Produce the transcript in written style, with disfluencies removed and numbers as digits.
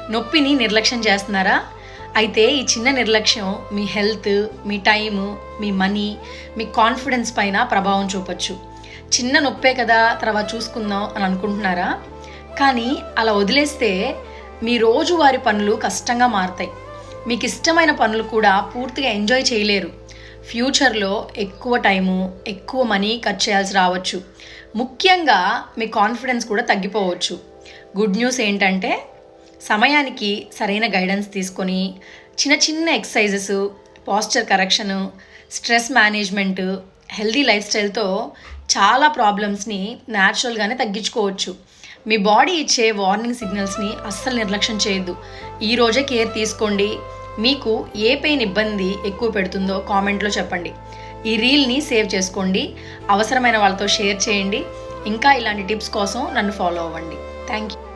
నొప్పిని నిర్లక్ష్యం చేస్తున్నారా? అయితే ఈ చిన్న నిర్లక్ష్యం మీ హెల్త్, మీ టైము, మీ మనీ, మీ కాన్ఫిడెన్స్ పైన ప్రభావం చూపొచ్చు. చిన్న నొప్పే కదా, తర్వాత చూసుకుందాం అని అనుకుంటున్నారా? కానీ అలా వదిలేస్తే మీ రోజువారి పనులు కష్టంగా మారుతాయి. మీకు ఇష్టమైన పనులు కూడా పూర్తిగా ఎంజాయ్ చేయలేరు. ఫ్యూచర్లో ఎక్కువ టైము, ఎక్కువ మనీ ఖర్చు చేయాల్సి రావచ్చు. ముఖ్యంగా మీ కాన్ఫిడెన్స్ కూడా తగ్గిపోవచ్చు. గుడ్ న్యూస్ ఏంటంటే, సమయానికి సరైన గైడెన్స్ తీసుకొని చిన్న చిన్న exercises, posture correction, stress management, healthy life స్టైల్తో చాలా ప్రాబ్లమ్స్ని న్యాచురల్గానే తగ్గించుకోవచ్చు. మీ బాడీ ఇచ్చే వార్నింగ్ సిగ్నల్స్ని అస్సలు నిర్లక్ష్యం చేయొద్దు. ఈరోజే కేర్ తీసుకోండి. మీకు ఏ పెయిన్ ఇబ్బంది ఎక్కువ పెడుతుందో కామెంట్లో చెప్పండి. ఈ రీల్ని సేవ్ చేసుకోండి, అవసరమైన వాళ్ళతో షేర్ చేయండి. ఇంకా ఇలాంటి టిప్స్ కోసం నన్ను ఫాలో అవ్వండి. Thank you.